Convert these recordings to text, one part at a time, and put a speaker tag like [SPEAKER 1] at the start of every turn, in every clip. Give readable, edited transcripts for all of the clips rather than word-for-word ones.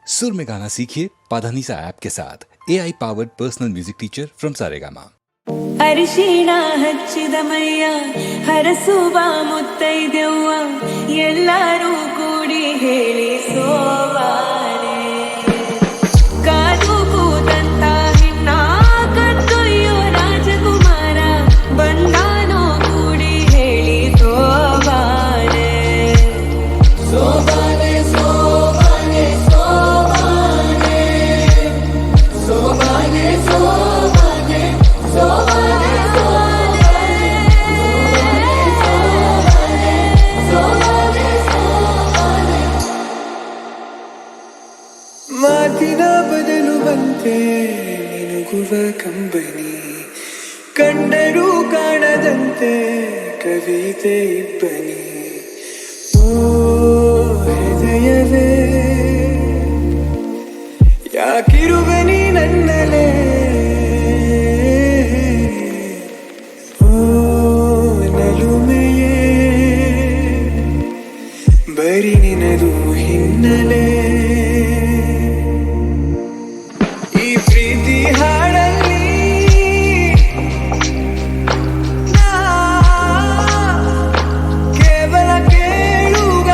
[SPEAKER 1] सुर में गाना सीखिए पाधानीसा ऐप के साथ AI powered personal music teacher from Saregama.
[SPEAKER 2] ಅರಿಶಿಣ ಹಚ್ಚಿದ ಮೈಯ ಹರಸುವ ಮುತ್ತೈದೆವ್ವ ಎಲ್ಲರೂ ಕೂಡಿ ಹೇಳಿ ಸೋವಾನೆ ಕಾದು ಕೂದಂತ ಹೆಣ್ಣ ಕತ್ತೊಯ್ಯೋ ರಾಜಕುಮಾರ ಬಂದಾನೋ ಕೂಡಿ ಹೇಳಿ ಸೋವಾನೆ ಸೋವಾನೆ ಸೋವಾನೆ ಸೋವಾನೆ ಸೋವಾನೆ ಸೋವಾನೆ
[SPEAKER 3] ಮಾತಿನ ಬದಲು ಬಂತೆ ಮಿನುಗುವ ಕಂಬನಿ ಕಂಡರೂ ಕಾಣದಂತೆ ಕವಿತೆ ಇಬ್ಬನಿ ಓ ಹೃದಯವೇ ಯಾಕಿರುವನಿ ನನ್ನಲೇ ಬರಿ ನಿನದು ಹಿನ್ನೆಲೆ ಈ ಪ್ರೀತಿ ಹಾಡಲ್ಲಿ ನಾ ಕೇವಲ ಕೇಳುಗ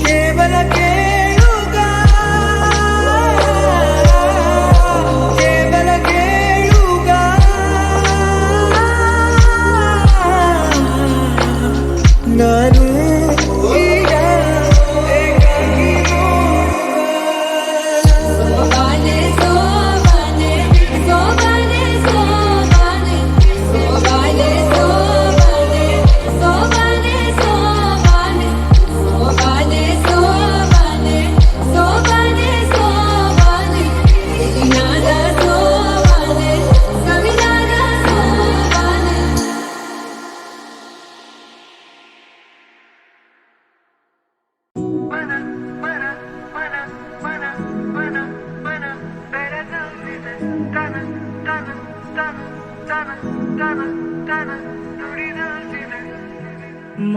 [SPEAKER 3] ಕೇವಲ ಕೇಳುಗ ಕೇವಲ ಕೇಳುಗ ನಾನು ಈಗ ಏಕಾಗಿ
[SPEAKER 2] ಸೋವಾನೆ ಸೋವಾನೆ ಸೋವಾನೆ ಸೋವಾನೆ ಸೋವಾನೆ ಸೋವಾನೆ ಸೋವಾನೆ ಸೋವಾನೆ ಸೋವಾನೆ ಸೋವಾನೆ ಸೋವಾನೆ ಸೋವಾನೆ ವಿನಾದ ಸೋವಾನೆ ಕವಿನಾದ ಸೋವಾನೆ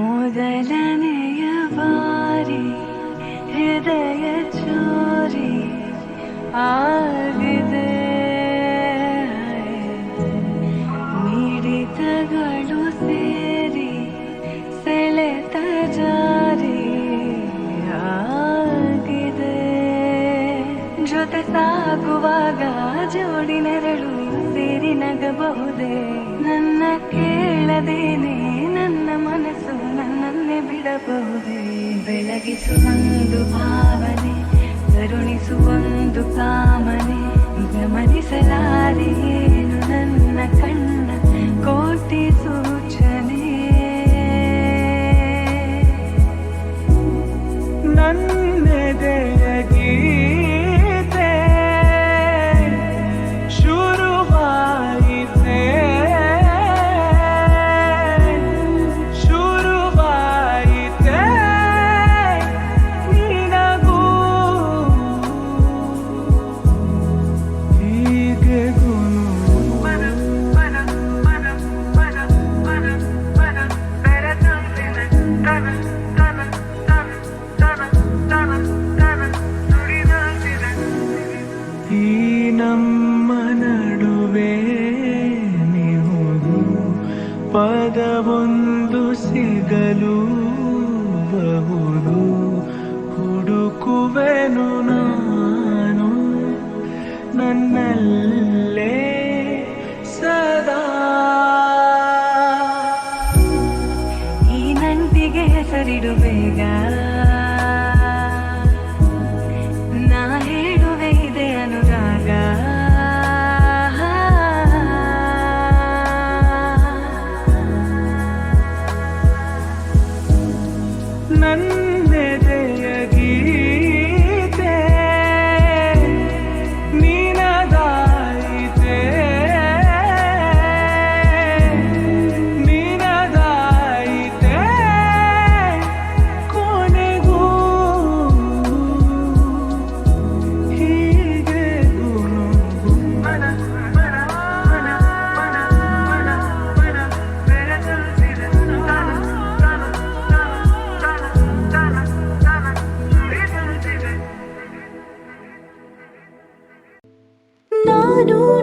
[SPEAKER 2] ಮೊದಲನೆಯ ಬಾರಿ ಹೃದಯ ಚೋರಿ ಆಗಿದೆ ಮಿಡಿತಗಳು ಸೇರಿ ಸೆಳೆತ ಜಾರಿ ಆಗಿದೆ ಜೊತೆ ಸಾಗುವಾಗ ಜೋಡಿ ನೆರಳು ಸೇರಿ ನಗಬಹುದೇ ನನ್ನ ಕೇಳದೇನೆ ನನ್ನ ಮನಸ್ಸು ನನ್ನನ್ನೇ ಬಿಡಬಹುದೇ ಬೆಳಗಿಸುವೊಂದು ಭಾವನೆ ಕರುಣಿಸುವೊಂದು ಕಾಮನೆ ಗಮನಿಸಲಾರೆ ಏನು ನನ್ನ ಕಣ್ಣ ಕೋಟಿ ಸೂಚನೆ
[SPEAKER 3] ನನ್ನೆದೆಯ ಗೀತೆ ಶುರುವಾಯಿತೆ ಶುರುವಾಯಿತೆ ನಿನಗೂ ಹೀಗೆ ಈ ನಮ್ಮ ನಡುವೆ ನೀವು ಪದವೊಂದು ಸಿಗಲು ಬಹುದು ಹುಡುಕುವೆನು ನಾನು ನನ್ನಲ್ಲೇ ಸದಾ
[SPEAKER 2] ಈ ನಂಟಿಗೆ ಹೆಸರಿಡು ಬೇಗ ನಾ ಹೇಳುವೆ ಇದೆ ಅನುರಾಗ
[SPEAKER 3] ನನ್ನೆದೆಯ ಗೀತೆ ನೀನದಾಯಿತೆ ನೀನದಾಯಿತೆ ಕೊನೆಗೂ ಹೀಗೆ ಗುನುಗು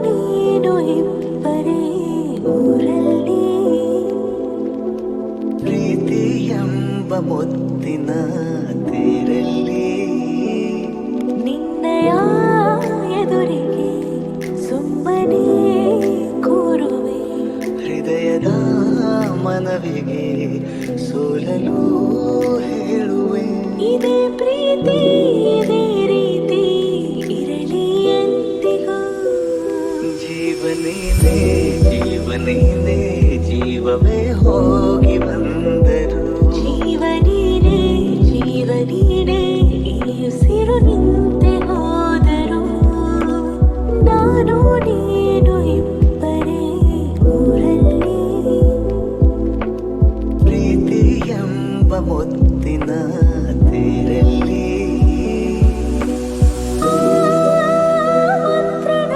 [SPEAKER 2] ನೀನು ಇಬ್ಬರೇ ಊರಲ್ಲಿ
[SPEAKER 4] ಪ್ರೀತಿ ಎಂಬ ಮುತ್ತಿನ ತೇರಲ್ಲಿ
[SPEAKER 2] ನಿನ್ನಯ ಎದುರಿಗೆ ಸುಮ್ಮನೆ ಕೂರುವೆ
[SPEAKER 4] ಹೃದಯದ ಮನವಿಗೆ ಸೋಲಲು ಹೇಳುವೆ
[SPEAKER 2] ಇದೇ ಪ್ರೀತಿ ಇದೇ ರೀತಿ ಇರಲಿ ಎಂದಿಗೂ
[SPEAKER 4] ಜೀವನೇನೆ ಜೀವನೇನೆ ಜೀವವೇ ಹೋಗಿ ಬಂದರು
[SPEAKER 2] ಜೀವನೀನೇ ಜೀವನೀನೇ ಈ ಉಸಿರು ನಿಂತೆ ಹೋದರು ನಾನು ನೀನು ಇಬ್ಬರೇ ಊರಲ್ಲಿ
[SPEAKER 4] ಪ್ರೀತಿ ಎಂಬ ಮುತ್ತಿನ ತೇರಲ್ಲಿ
[SPEAKER 2] ಮಂತ್ರಣ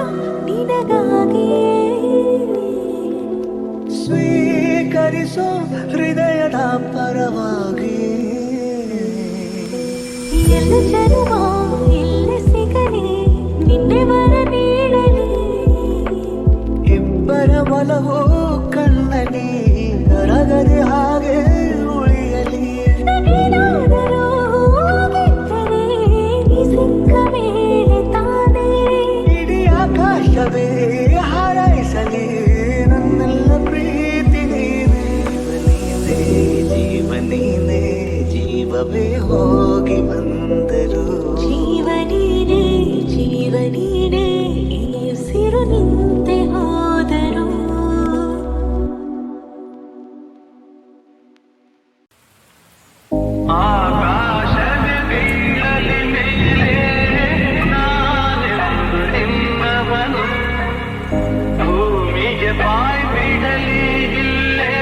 [SPEAKER 2] ನಿನಗಾಗಿಯೇ
[SPEAKER 4] ಸ್ವೀಕರಿಸೋ ಹೃದಯದ ಪರವಾಗಿ
[SPEAKER 2] ಎಲ್ಲ ಜನ್ಮ ಇಲ್ಲೇ ಸಿಗಲಿ ನಿನ್ನೆ ವರ ನೀಡಲಿ
[SPEAKER 4] ಇಬ್ಬರ ಒಲವು ಕಣ್ಣಲಿ ಕರಗದೆ ಹಾಗೆ ಉಳಿಯಲಿ
[SPEAKER 2] ಏನಾದರೂ ಹೋಗಿದ್ದರೆ ನೀ ಸಿಕ್ಕ ಮೇಲೆ ತಾನೇ
[SPEAKER 4] ಇಡೀ ಆಕಾಶವೇ ಹಾರೈಸಲಿ ನನ್ನೆಲ್ಲ ಪ್ರೀತಿ ನೀನೇ ಜೀವನೀನೇ ಜೀವವೇ ಹೋಗಿ ಬಂದರು
[SPEAKER 2] ಜೀವನೀನೇ ಜೀವನೀನೇ ಈ ಉಸಿರು ನಿಂತೆ ಹೋದರು
[SPEAKER 3] ಆಕಾಶದ ಬೀಳಲಿ ಮೇಲೆ ನಾನೆಂದು ನಿಮ್ಮವನು ಭೂಮಿಗೆ ಬಾಯ್ ಬಿಡಲಿ ಇಲ್ಲೇ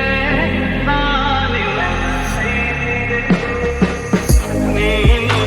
[SPEAKER 3] ನಾನಿಲ್ಲ ನೀನು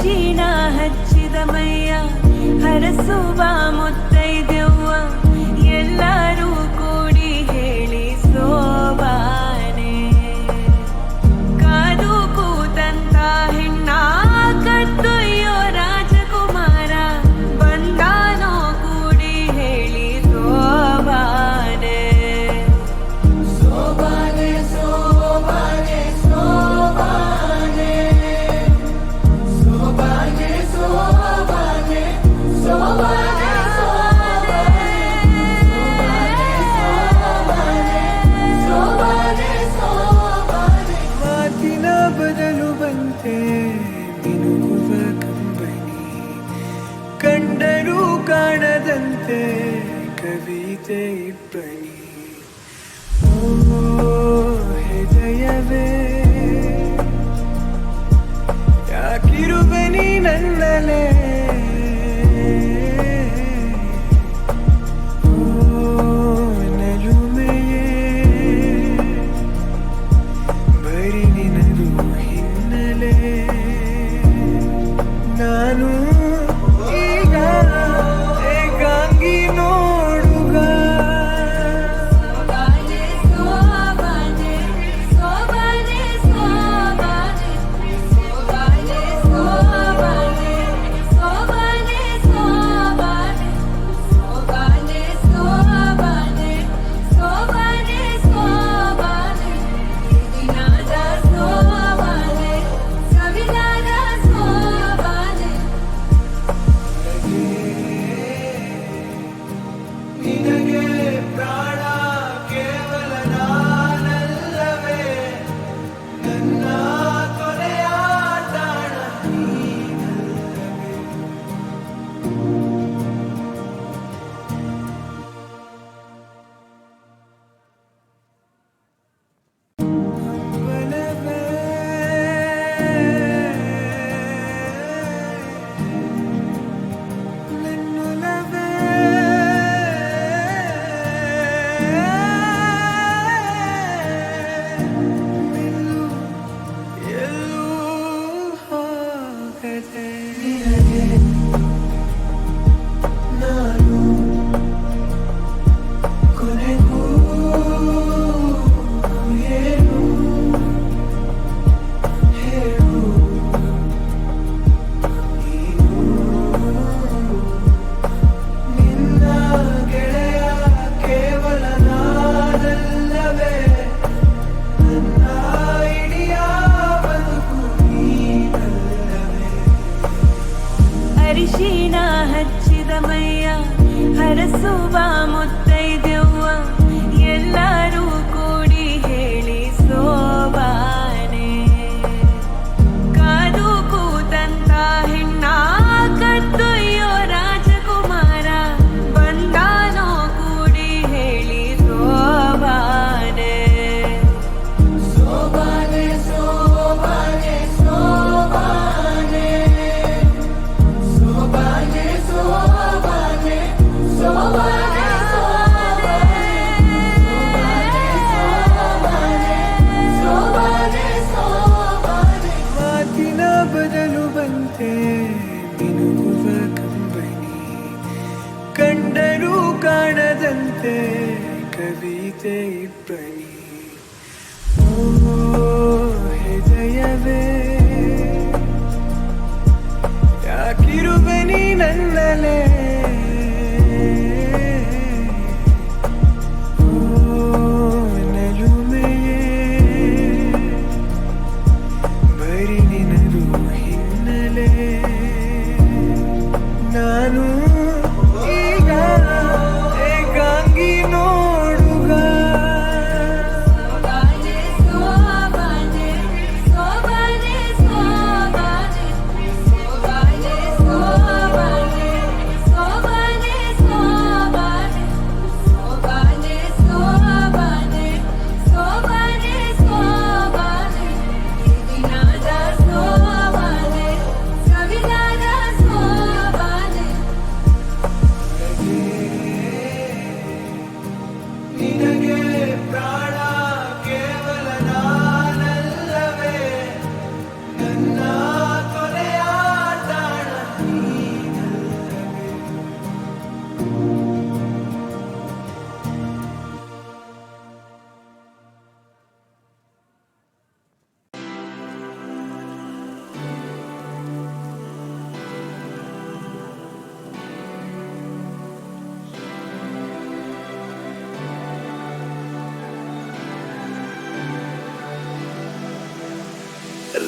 [SPEAKER 2] ಅರಿಶಿಣ ಹಚ್ಚಿದ ಮೈಯ ಹರಸುವ ಮುತ್ತೈದೆವ್ವ ಎಲ್ಲರೂ ಕೂಡಿ ಹೇಳಿ ಸೋಬಾನೆ ಕಾದು ಕೂತಂತ ಹೆಣ್ಣ ಕತ್ತೊಯ್ಯೋ ರಾಜಕುಮಾರ ಬಂದಾನೋ ಕೂಡಿ ಹೇಳಿ ಸೋಬಾನೆ ಸೋಬಾನೆ ಸೋಬಾನೆ ಸೋಬಾನೆ ಸೋಬಾನೆ ಸೋಬಾನೆ ಸೋಬಾನೆ ಸೋಬಾನೆ ಸೋಬಾನೆ
[SPEAKER 4] ಮಾತಿನ ಬದಲು ಬಂತೆ ಮಿನುಗುವ ಕಂಬನಿ ಕಂಡರೂ ಕಾಣದಂತೆ ಕವಿತೆ ಇಬ್ಬನಿ ಓ ಹೃದಯವೇ ಯಾಕಿರುವೆ ನೀ ನನ್ನಲೇ ನಲುಮೆಯೇ ಬರಿ ನಿನದು ಹಿನ್ನೆಲೆ ನಾನು ಈಗ ಏಕಾಂಗಿ ನೋಡುಗ
[SPEAKER 2] ಸೋಬಾನೆ ಸೋಬಾನೆ ಸೋಬಾನೆ ಸೋಬಾನೆ ಸೋಬಾನೆ ಸೋಬಾನೆ ಸೋಬಾನೆ ಸೋಬಾನೆ ಸೋಬಾನೆ ಸೋಬಾನೆ ಸೋಬಾನೆ ಸೋಬಾನೆ ದಿನಾದ ಸೋಬಾನೆ ಸವಿದಾದ ಸೋಬಾನೆ
[SPEAKER 4] ನಿನಗೆ ಪ್ರಾಣ ಕೇವಲ ನಾನಲ್ಲವೇ ನನ್ನ ಕೊನೆಯ ತಾಣ ನೀನಲ್ಲವೇ ಹಂಬಲವೇ ನನ್ನೊಲವೇ ನಿಲ್ಲು ಎಲ್ಲೂ ಹೋಗದೆ ನಿನಗೆ ನಾನು ಕೊನೆಗೂ ಏನು ಹೇಳು ನೀನು ನಿನ್ನ ಗೆಳೆಯ ಕೇವಲ ನಾನಲ್ಲವೇ ನನ್ನ ಇಡಿಯ ಬದುಕು ನೀನಲ್ಲವೇ
[SPEAKER 2] ಅರಿಶಿಣ ಹಚ್ಚಿದ ಮೈಯ ಹರಸುವ ಮುತ್ತೈದೆವ್ವ ಎಲ್ಲರೂ ಕೂಡಿ ಹೇಳಿ ಸೋಬಾನೆ ಕಾದು ಕೂತಂತ ಹೆಣ್ಣ ಕತ್ತೊಯ್ಯೋ ರಾಜಕುಮಾರ ಬಂದಾನೋ ಕೂಡಿ ಹೇಳಿ ಸೋಬಾನೆ ಸೋಬಾನೆ ಸೋಬಾನೆ ಸೋಬಾನೆ ಸೋಬಾನೆ ಸೋಬಾನೆ ಸೋಬಾನೆ ಸೋಬಾನೆ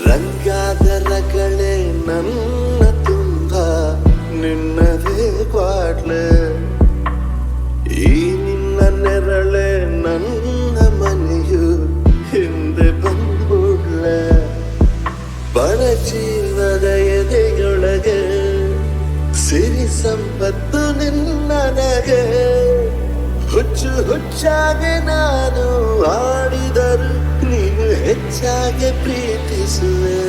[SPEAKER 5] ರಂಗಾದರಗಳೇ ನನ್ನ ತುಂಬ ನಿನ್ನದೇ ಕ್ವಾಟ್ಲೆ ಈ ನಿನ್ನ ನೆರಳೆ ನನ್ನ ಮನೆಯು ಹಿಂದೆ ಬಂದ್ಬಿಡ್ಲೆ ಬಡ ಜೀವದ ಎದೆಯೊಳಗೆ ಸಿರಿ ಸಂಪತ್ತು ನಿನ್ನನಗೆ ಹುಚ್ಚು ಹುಚ್ಚಾಗೆ ನಾನು ಆಡಿದರು ನೀನು ಹೆಚ್ಚಾಗಿ ಪ್ರೀತಿಸುವೆ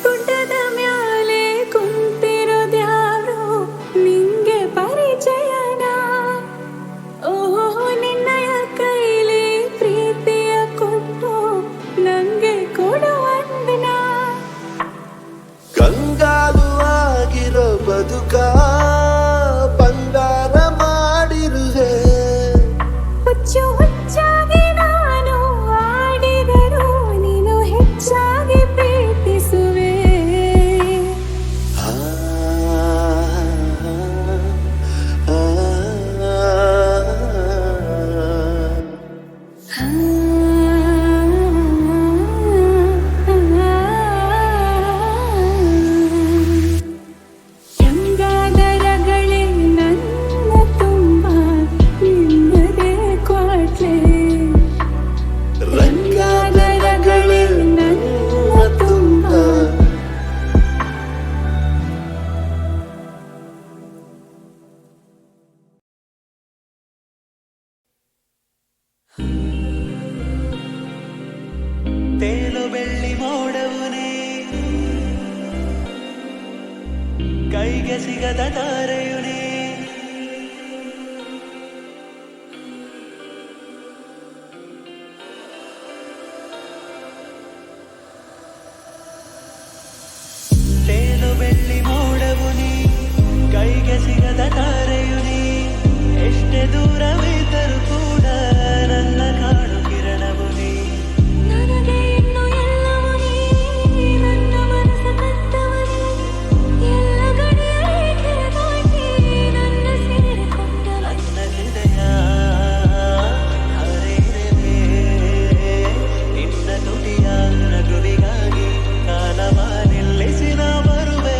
[SPEAKER 2] ಗುಡ್ಡದ ಮ್ಯಾಲೆ ಕುಂತಿರೋದ್ಯಾರು ನಿಂಗೆ ಪರಿಚಯನ ಓಹೋ ನಿನ್ನಯ ಕೈಲಿ ಪ್ರೀತಿಯ ಕೊಟ್ಟು ನಂಗೆ ಕೊಡುವಂದನ
[SPEAKER 5] ಕಂಗಾಲು ಆಗಿರೋ ಬದುಕ ಬಂಗಾರ ಮಾಡಿರುವೆ
[SPEAKER 2] ಹುಚ್ಚು ಹುಚ್ಚಾಗಿ ನಾನು ಆಡಿದರು ನೀನು ಹೆಚ್ಚಾಗಿ ಪ್ರೀತಿಸುವೆ
[SPEAKER 5] ಆ, ಆ,
[SPEAKER 2] ಚಂಗಾದರಗಳೇ ನನ್ನ ತುಂಬ ನಿನ್ನದೇ ಕ್ವಾಟ್ಲೆ
[SPEAKER 5] ರಂಗಾದರಗಳೇ ನನ್ನ ತುಂಬ
[SPEAKER 4] ತೇಲು ಬೆಳ್ಳಿ ಮೋಡವುನೇ ಕೈಗೆ ಸಿಗದ ತಾರೆಯುನೇ ತೇಲು ಬೆಳ್ಳಿ ಮೋಡವುನೇ ಕೈಗೆ ಸಿಗದ ತಾರೆಯುನೇ ಎಷ್ಟೇ ದೂರವಿದ್ದರೂ ಕೂಡ ನನ್ನ ಕಾಡು ಕಿರಣವುನೇ
[SPEAKER 2] ನನಗೆ ಇನ್ನು ಎಲ್ಲವೂ ನೀ ನನ್ನ ಮನಸ್ಸ ಕತ್ತವನೇ ಎಲ್ಲ ಗಡಿಯಲ್ಲಿ ಕೆಳಗಾಗಿ ನನ್ನ ಸೇರಿಕೊಂಡವ
[SPEAKER 4] ನನ್ನ ಹೃದಯ ಹರಿದಿದೆ ನಿನ್ನ ತುಟಿಯ ನಗುವಿಗಾಗಿ ಕಾಲವ ನಿಲ್ಲಿಸಿ ನಾ ಬರುವೆ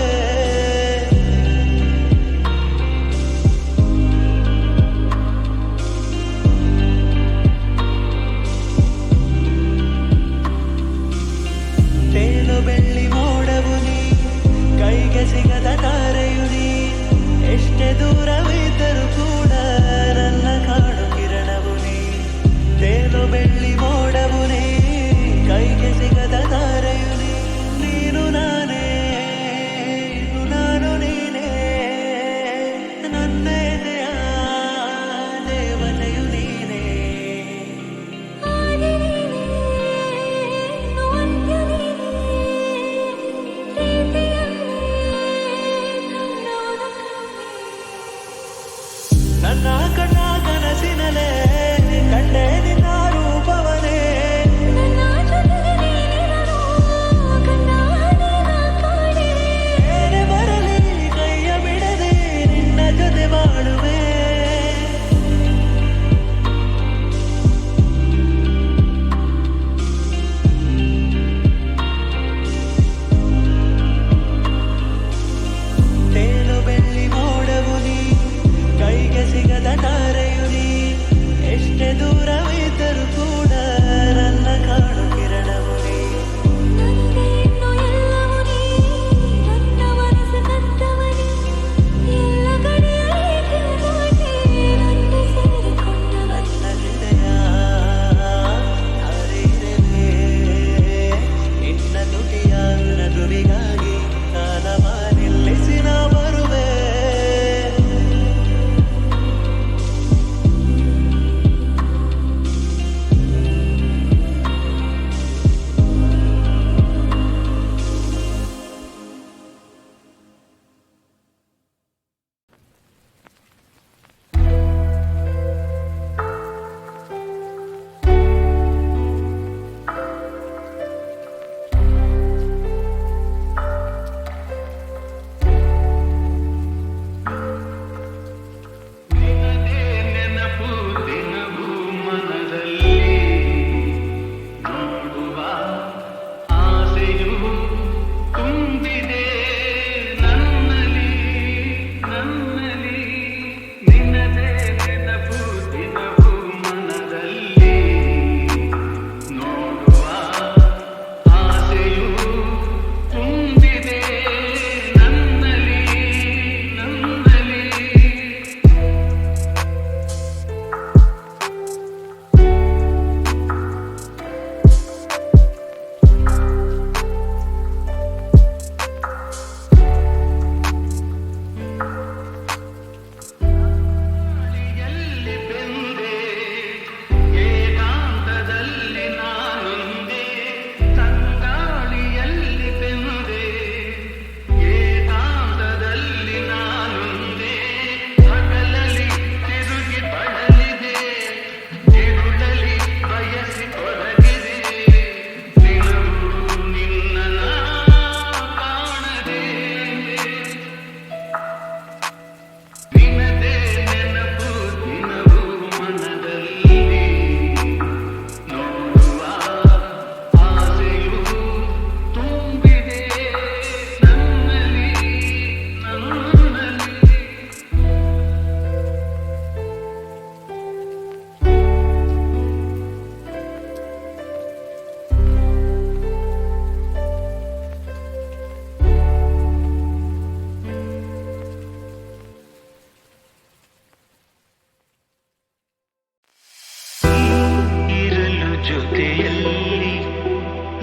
[SPEAKER 3] ಜೊತೆಯಲ್ಲಿ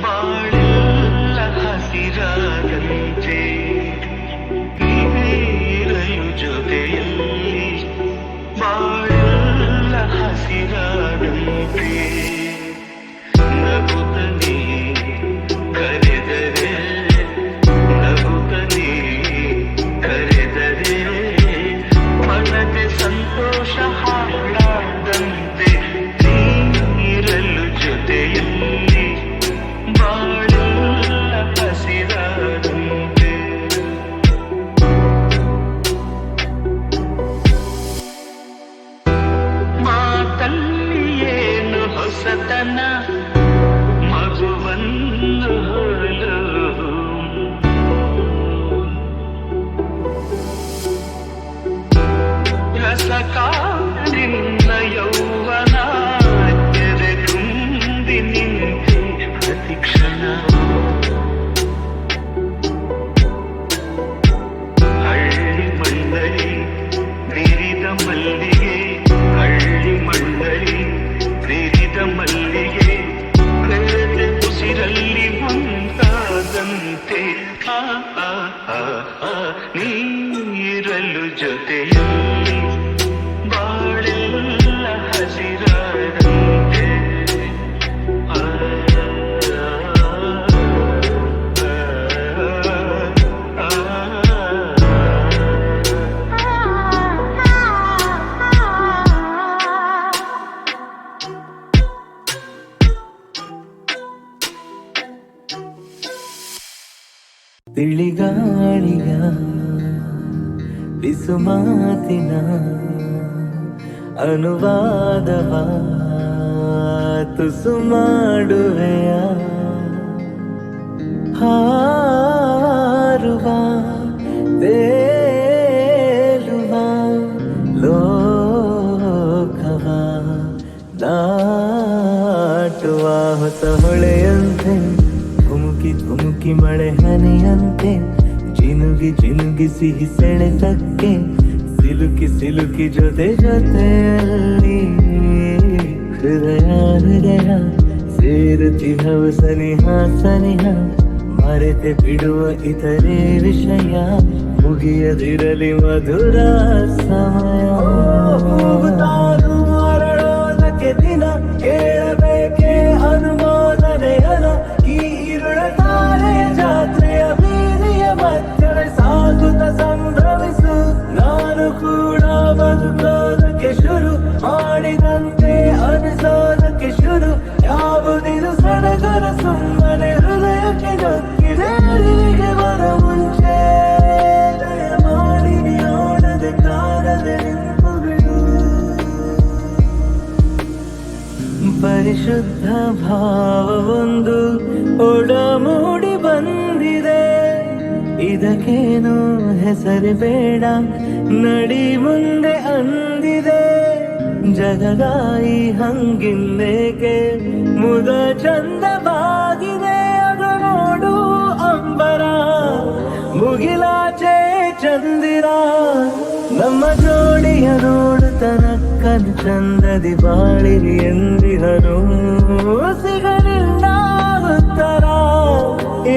[SPEAKER 3] ಬಾಳೆಲ್ಲ ಹಸಿರಾದಂತೆ ನೀರಲು ಜೊತೆಯಲ್ಲಿ ಬಾಳೆಲ್ಲ ಹಸಿರಾದಂತೆ ನಗುತ್ತನೆ ಕರೆದರೆ ನಗುತ್ತನೆ ಕರೆದರೆ ಮನದೆ ಸಂತೋಷ ಹಾಡಾದಂತೆ ನೀರಲು ಜೊತೆಯಲ್ಲಿ ಬಾಳೆಲ್ಲ ಹಸಿರಾದಂತೆ ಮಾತಲ್ಲಿ ಏನು ಹೊಸತನ ಮಗುವನ್ನು ಹೊರಲು ರಸಕಾರಿನ ಯೌವನ ತೆರೆ ತುಂಬಿ ನಿಂತೆ ಪ್ರತಿಕ್ಷಣ ಹಳ್ಳಿ ಮಂಡಳಿ ಬಿರಿದ ಮಲ್ಲಿಗೆ ಹಳ್ಳಿ ಮಂಡಳಿ ಬಿರಿದ ಮಲ್ಲಿಗೆ ಕಳೆದ ಉಸಿರಲ್ಲಿ ಮುಂತಾದಂತೆ ನೀರಲು ಜೊತೆಯಲ್ಲಿ ಬಾಳೆಲ್ಲ ಹಸಿರಾದಂತೆ
[SPEAKER 4] ತಿಳಿಗಾಳಿಯ ಬಿಸು ಮಾತಿನ ಅನುವಾದವ ತುಸು ಮಾಡುವೆಯ ಹಾರುವ ತೇಲುವ ಲೋಕವ ದಾಟುವ ಹೊಸ ಹೊಳೆಯಂತೆ ಧುಮುಕಿ ಧುಮುಕಿ ಮಳೆ ಹನಿಯಂತೆ ಜಿನುಗಿ ಜಿನುಗಿ ಸಿಹಿ ಸೆಳೆತಕ್ಕೆ ಸಿಲುಕಿ ಸಿಲುಕಿ ಜೊತೆ ಜೊತೆಯಲ್ಲಿ ಹೃದಯ ಹೃದಯ ಸೇರುತ್ತಿಹವು ಸನಿಹ ಸನಿಹ ಮರೆತೆ ಬಿಡುವ ಇತರೆ ವಿಷಯ ಮುಗಿಯದಿರಲಿ ಮಧುರ ಸಮಯ ಅರಳೋದಕ್ಕೆ ದಿನ ಕೇಳಬೇಕೆ ಅನುಮೋದನೆಯನ ಈ ಇರುಳ ತಾರೆಯ ಜಾತ್ರೆಯ ಬೀದಿಯ ಮಧ್ಯೆ ಸಾಗುತ್ತ ಸಂಭ್ರಮಿಸು ನಾನು ಕೂಡ ಬದುಕೋದಕ್ಕೆ ಶುರು ಮಾಡಿದಂತೆ ಅನಿಸೋದಕ್ಕೆ ಶುರು ಯಾವುದಿದು ಸಡಗರ ಸುಮ್ಮನೆ ಹೃದಯಕ್ಕೆ ನೊಕ್ಕಿದೆ ಅರಿವಿಗೆ ಬರ ಮುಂಚೆ ದಯ ಮಾಡಿ ನೋಡದೆ ಕಾಣದೆ ನಿಂತು ಬಿಡು ಪರಿಶುದ್ಧ ಭಾವವೊಂದು ಒಡಮೂಡಿ ಬಂದಿದೆ ಇದಕ್ಕೇನು ಹೆಸರು ಬೇಡ ನಡಿ ಮುಂದೆ ಅಂದಿದೆ ಜಗದಾಯಿ ಹಂಗಿಲ್ಲೇಕೆ ಮುದ ಚಂದವಾಗಿದೆ ಅದು ನೋಡು ಅಂಬರ ಮುಗಿಲಾಚೆ ಚಂದಿರ ನಮ್ಮ ಜೋಡಿಯ ನೋಡುತ್ತನಕ್ಕನು ಚಂದದಿ ಬಾಳಿರಿ ಎಂದಿಹನು ಸಿಗಲಿಲ್ಲ ಉತ್ತರ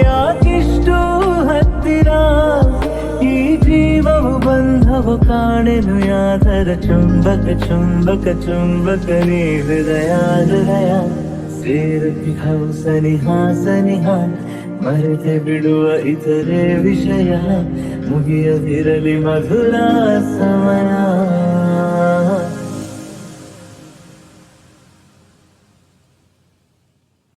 [SPEAKER 4] ಯಾಕಿಷ್ಟು ಹತ್ತಿರ ಈ ಜೀವವು ಬಂಧವು ಕಾಣೆನು ಯಾದರ ಚುಂಬಕ ಚುಂಬಕ ಚುಂಬಕ ನೀ ಹೃದಯ ಹೃದಯ ಸೇರುತ್ತಿಹವು ಸನಿಹ ಸನಿಹ ಮರೆತೆ ಬಿಡುವ ಇತರೆ ವಿಷಯ ಮುಗಿಯದಿರಲಿ ಮಧುರ ಸಮಯ